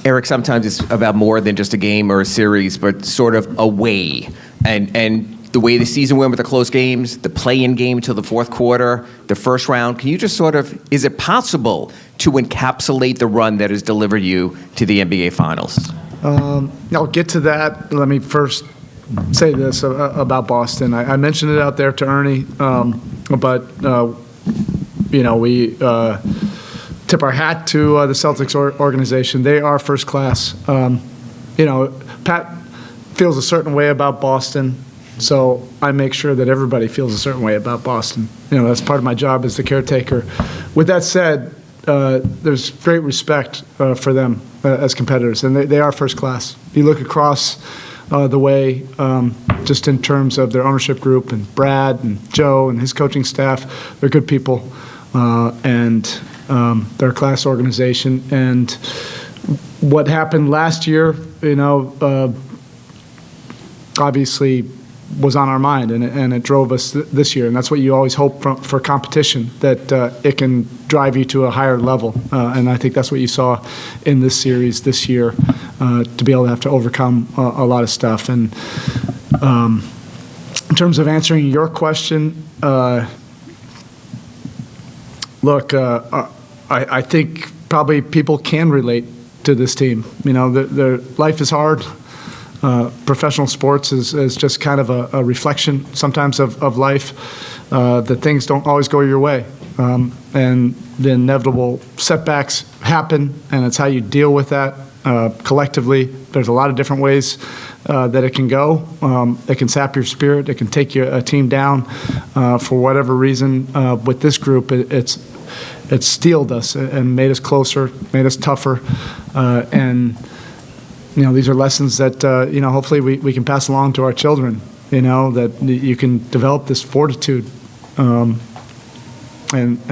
Eric, sometimes it's about more than just a game or a series, but sort of a way. And the way the season went with the close games, the play-in game till the fourth quarter, the first round, can you just sort of, is it possible to encapsulate the run that has delivered you to the NBA Finals? I'll get to that. Let me first say this about Boston. I mentioned it out there to Ernie, but we tip our hat to the Celtics organization. They are first class. Pat feels a certain way about Boston, so I make sure that everybody feels a certain way about Boston. That's part of my job as the caretaker. With that said, there's great respect for them as competitors, and they are first class. You look across the way, just in terms of their ownership group and Brad and Joe and his coaching staff, they're good people, and they're a class organization. And what happened last year, obviously was on our mind, and it drove us this year. And that's what you always hope for competition, that it can drive you to a higher level. And I think that's what you saw in this series this year, to be able to have to overcome a lot of stuff. And in terms of answering your question, look, I think probably people can relate to this team. Their life is hard. Professional sports is just kind of a reflection sometimes of life, that things don't always go your way. And the inevitable setbacks happen, and it's how you deal with that collectively. There's a lot of different ways that it can go. It can sap your spirit. It can take a team down for whatever reason. With this group, it's steeled us and made us closer, made us tougher, and these are lessons that hopefully we can pass along to our children. That you can develop this fortitude, and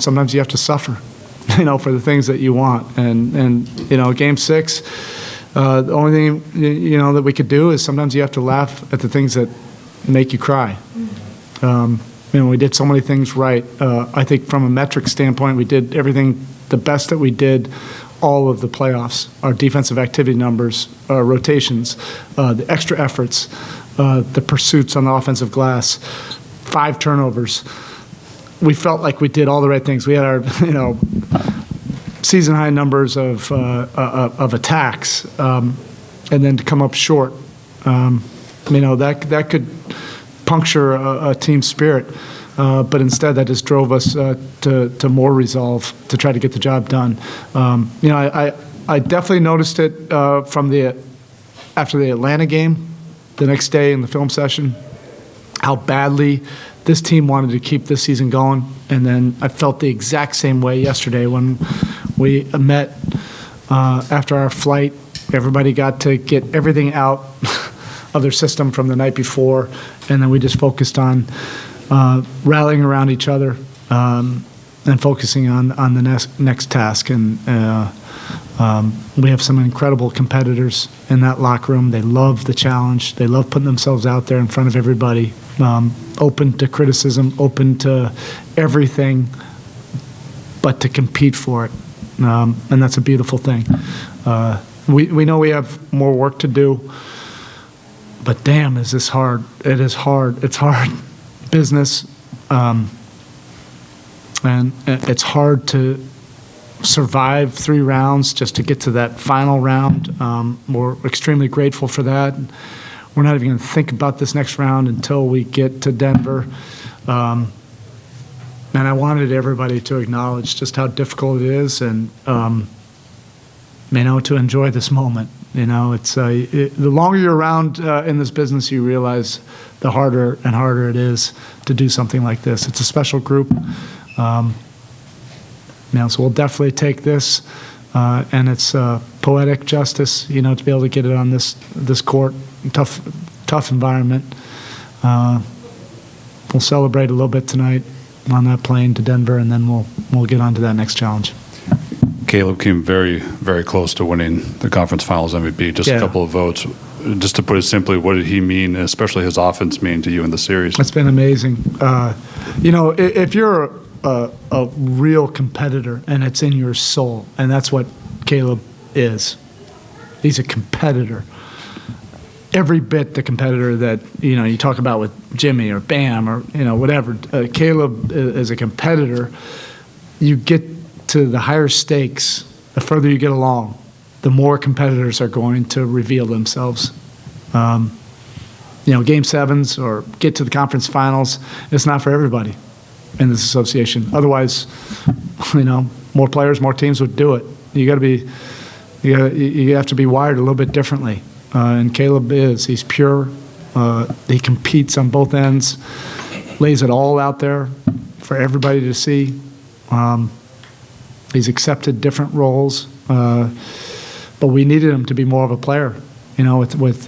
sometimes you have to suffer, for the things that you want. And Game 6, the only thing that we could do is sometimes you have to laugh at the things that make you cry. We did so many things right. I think from a metric standpoint, we did everything the best that we did all of the playoffs. Our defensive activity numbers, rotations, the extra efforts, the pursuits on the offensive glass, 5 turnovers. We felt like we did all the right things. We had our, season high numbers of attacks, and then to come up short, that could puncture a team spirit. But instead, that just drove us to more resolve to try to get the job done. I definitely noticed it after the Atlanta game, the next day in the film session, how badly this team wanted to keep this season going. And then I felt the exact same way yesterday when we met after our flight. Everybody got to get everything out of their system from the night before, and then we just focused on rallying around each other and focusing on the next task. And we have some incredible competitors in that locker room. They love the challenge. They love putting themselves out there in front of everybody, open to criticism, open to everything, but to compete for it. And that's a beautiful thing. We know we have more work to do, but damn, is this hard. It is hard. It's hard business, and it's hard to survive 3 rounds just to get to that final round. We're extremely grateful for that. We're not even going to think about this next round until we get to Denver. And I wanted everybody to acknowledge just how difficult it is, and to enjoy this moment. It's the longer you're around in this business, you realize the harder and harder it is to do something like this. It's a special group. So we'll definitely take this, and it's poetic justice, to be able to get it on this court, tough environment. We'll celebrate a little bit tonight on that plane to Denver, and then we'll get on to that next challenge. Caleb came very, very close to winning the conference finals MVP, just a couple of votes. Just to put it simply, what did he mean, especially his offense, mean to you in the series? It's been amazing. If you're a real competitor and it's in your soul, and that's what Caleb is, He's a competitor. Every bit the competitor that, you talk about with Jimmy or Bam or, whatever. Caleb is a competitor. You get to the higher stakes, the further you get along, the more competitors are going to reveal themselves. Game sevens or get to the conference finals, it's not for everybody in this association. Otherwise, more players, more teams would do it. You have to be wired a little bit differently. And Caleb he's pure. He competes on both ends, lays it all out there for everybody to see. He's accepted different roles, but we needed him to be more of a player. With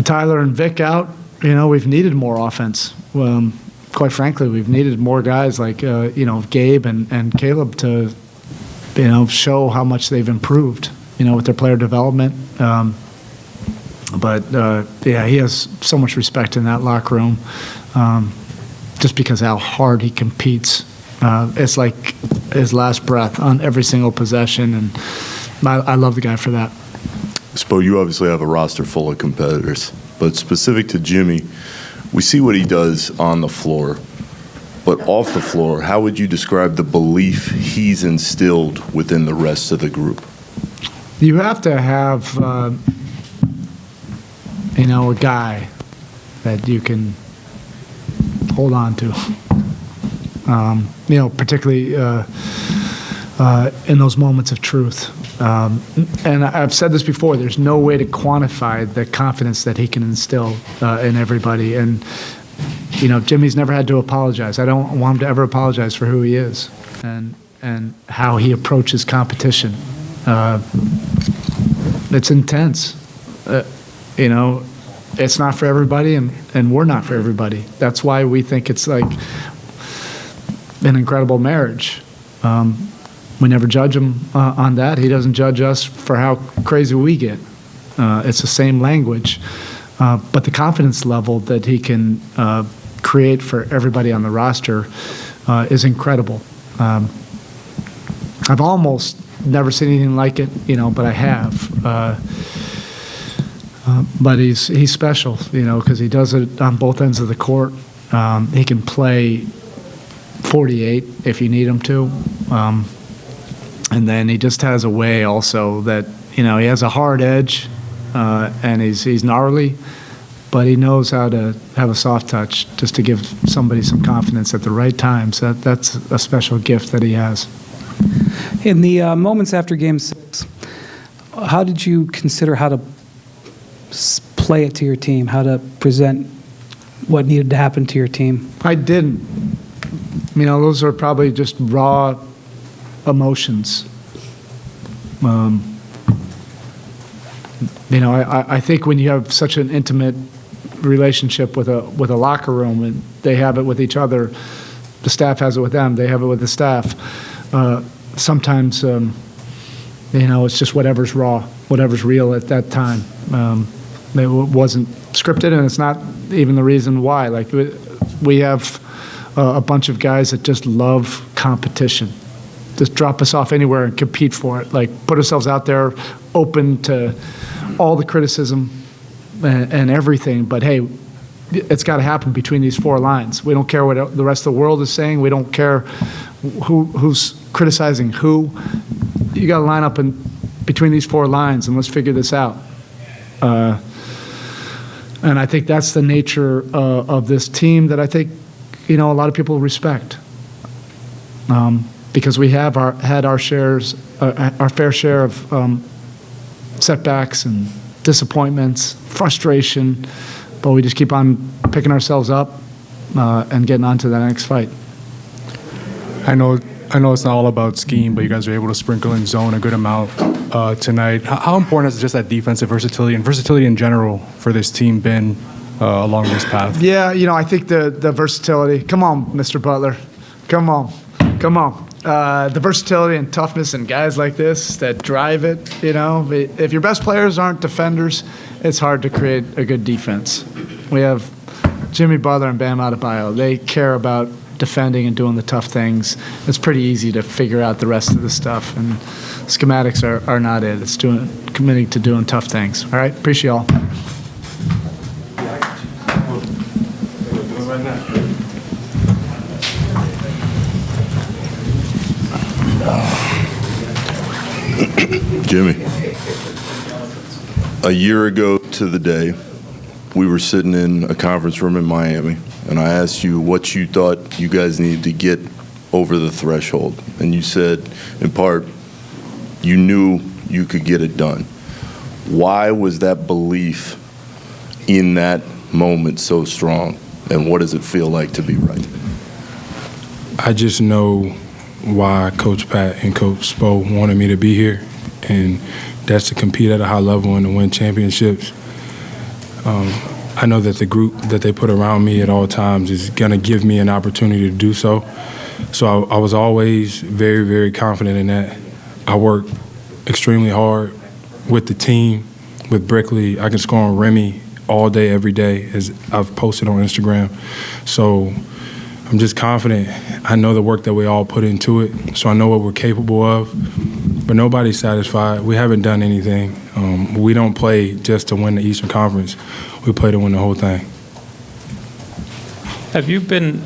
Tyler and Vic out, we've needed more offense. Quite frankly, we've needed more guys like Gabe and Caleb to show how much they've improved. With their player development. But he has so much respect in that locker room, just because how hard he competes. It's like his last breath on every single possession, and I love the guy for that. Spo, you obviously have a roster full of competitors, but specific to Jimmy, we see what he does on the floor. But off the floor, how would you describe the belief he's instilled within the rest of the group? You have to have, a guy that you can hold on to. Particularly in those moments of truth. And I've said this before, there's no way to quantify the confidence that he can instill in everybody. And, Jimmy's never had to apologize. I don't want him to ever apologize for who he is and how he approaches competition. It's intense. It's not for everybody, and we're not for everybody. That's why we think it's like an incredible marriage. We never judge him on that. He doesn't judge us for how crazy we get. It's the same language. But the confidence level that he can create for everybody on the roster is incredible. I've almost never seen anything like it, but I have. But he's special, because he does it on both ends of the court. He can play 48 if you need him to. And then he just has a way also that, he has a hard edge, and he's gnarly, but he knows how to have a soft touch just to give somebody some confidence at the right times. That's a special gift that he has. In the moments after Game 6, how did you consider how to play it to your team, how to present what needed to happen to your team? I didn't. Those are probably just raw emotions. I think when you have such an intimate relationship with a locker room, and they have it with each other, the staff has it with them, they have it with the staff. Sometimes, it's just whatever's raw, whatever's real at that time. It wasn't scripted, and it's not even the reason why. Like, we have a bunch of guys that just love competition. Just drop us off anywhere and compete for it. Like, put ourselves out there, open to all the criticism and everything. But hey, it's got to happen between these four lines. We don't care what the rest of the world is saying. We don't care who's criticizing who. You got to line up between these four lines, and let's figure this out. And I think that's the nature of this team that I think, a lot of people respect. Because we have had our fair share of setbacks and disappointments, frustration, but we just keep on picking ourselves up and getting on to the next fight. I know it's not all about scheme, but you guys are able to sprinkle in zone a good amount tonight. How important has just that defensive versatility and versatility in general for this team been along this path? Yeah, I think the versatility. Come on, Mr. Butler. Come on. The versatility and toughness and guys like this that drive it, if your best players aren't defenders, it's hard to create a good defense. We have Jimmy Butler and Bam Adebayo. They care about defending and doing the tough things, it's pretty easy to figure out the rest of the stuff. And schematics are not it. It's committing to doing tough things. All right, appreciate y'all. Jimmy, a year ago to the day, we were sitting in a conference room in Miami, and I asked you what you thought you guys needed to get over the threshold. And you said, in part, you knew you could get it done. Why was that belief in that moment so strong, and what does it feel like to be right? I just know why Coach Pat and Coach Spo wanted me to be here, and that's to compete at a high level and to win championships. I know that the group that they put around me at all times is going to give me an opportunity to do so. So I was always very, very confident in that. I work extremely hard with the team, with Brickley. I can score on Remy all day, every day, as I've posted on Instagram. So I'm just confident. I know the work that we all put into it, so I know what we're capable of. But nobody's satisfied. We haven't done anything. We don't play just to win the Eastern Conference. We play to win the whole thing. Have you been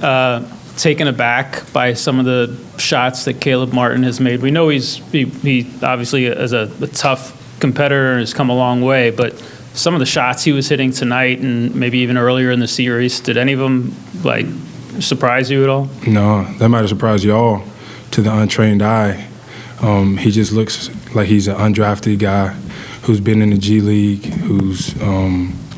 taken aback by some of the shots that Caleb Martin has made? We know he obviously is a tough competitor and has come a long way, but some of the shots he was hitting tonight and maybe even earlier in the series, did any of them surprise you at all? No, that might have surprised you all to the untrained eye. He just looks like he's an undrafted guy who's been in the G League, who's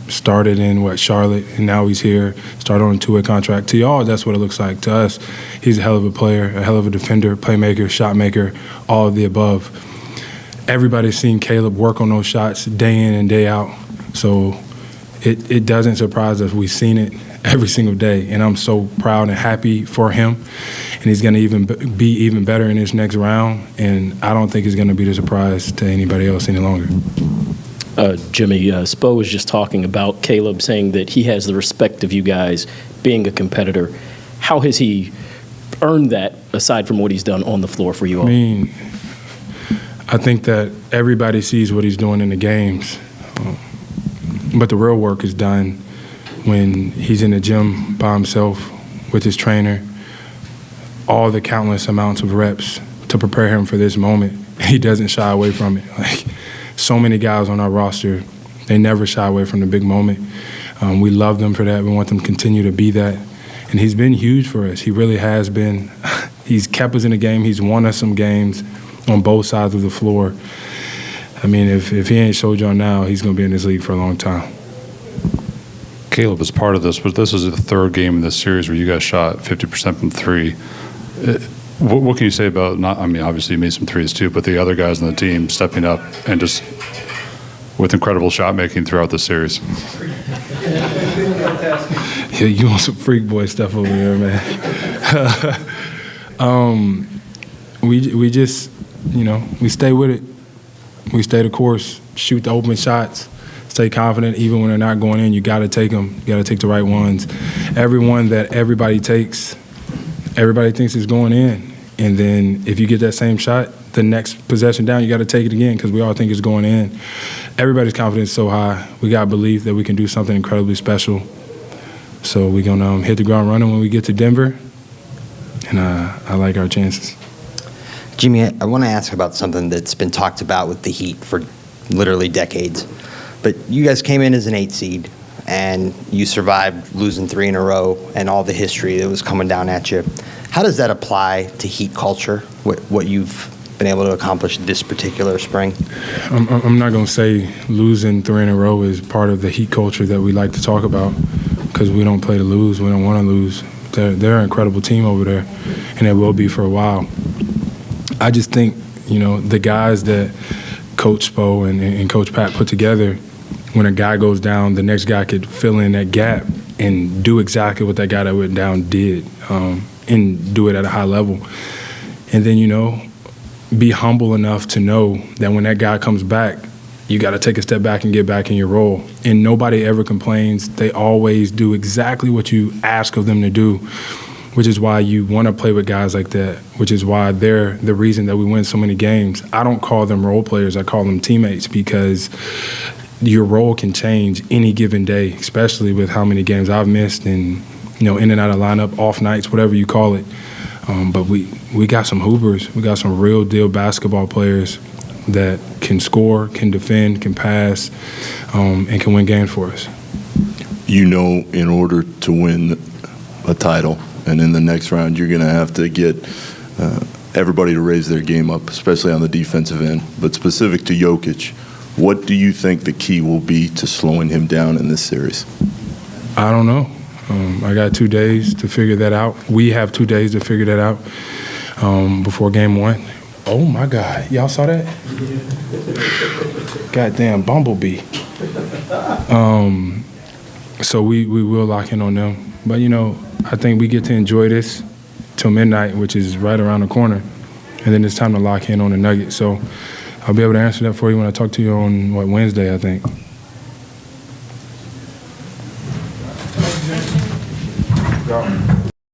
started in, Charlotte, and now he's here, started on a two-way contract. To y'all, that's what it looks like. To us, he's a hell of a player, a hell of a defender, playmaker, shot maker, all of the above. Everybody's seen Caleb work on those shots day in and day out, so it doesn't surprise us. We've seen it every single day, and I'm so proud and happy for him. And he's going to be even better in this next round, and I don't think it's going to be a surprise to anybody else any longer. Jimmy, Spo was just talking about Caleb, saying that he has the respect of you guys being a competitor. How has he earned that, aside from what he's done on the floor for you all? I mean, I think that everybody sees what he's doing in the games, but the real work is done when he's in the gym by himself with his trainer, all the countless amounts of reps to prepare him for this moment. He doesn't shy away from it. So many guys on our roster, they never shy away from the big moment. We love them for that. We want them to continue to be that. And he's been huge for us. He really has been. He's kept us in the game. He's won us some games on both sides of the floor. I mean, if he ain't showed y'all now, he's going to be in this league for a long time. Caleb is part of this, but this is the third game in this series where you guys shot 50% from three. What can you say about, obviously you made some threes too, but the other guys on the team stepping up and just with incredible shot making throughout the series? Yeah, you want some freak boy stuff over there, man. We just, we stay with it. We stay the course, shoot the open shots, stay confident. Even when they're not going in, you got to take them. You got to take the right ones. Every one that everybody takes, everybody thinks it's going in. And then if you get that same shot, the next possession down, you got to take it again because we all think it's going in. Everybody's confidence is so high. We got belief that we can do something incredibly special. So we're going to hit the ground running when we get to Denver, and I like our chances. Jimmy, I want to ask about something that's been talked about with the Heat for literally decades. But you guys came in as an 8 seed, and you survived losing 3 in a row and all the history that was coming down at you. How does that apply to Heat culture, what you've been able to accomplish this particular spring? I'm not going to say losing 3 in a row is part of the Heat culture that we like to talk about because we don't play to lose. We don't want to lose. They're an incredible team over there, and they will be for a while. I just think, the guys that Coach Spo and Coach Pat put together, when a guy goes down, the next guy could fill in that gap and do exactly what that guy that went down did, and do it at a high level. And then, be humble enough to know that when that guy comes back, you got to take a step back and get back in your role. And nobody ever complains. They always do exactly what you ask of them to do. which is why you want to play with guys like that, which is why they're the reason that we win so many games. I don't call them role players, I call them teammates, because your role can change any given day, especially with how many games I've missed and, in and out of lineup, off nights, whatever you call it. But we got some hoopers. We got some real deal basketball players that can score, can defend, can pass, and can win games for us. In order to win a title, and in the next round, you're going to have to get everybody to raise their game up, especially on the defensive end. But specific to Jokic, what do you think the key will be to slowing him down in this series? I don't know. I got 2 days to figure that out. We have 2 days to figure that out before game 1. Oh, my God. Y'all saw that? Goddamn bumblebee. So we will lock in on them. But, I think we get to enjoy this till midnight, which is right around the corner. And then it's time to lock in on the Nuggets. So I'll be able to answer that for you when I talk to you on, Wednesday, I think. Go.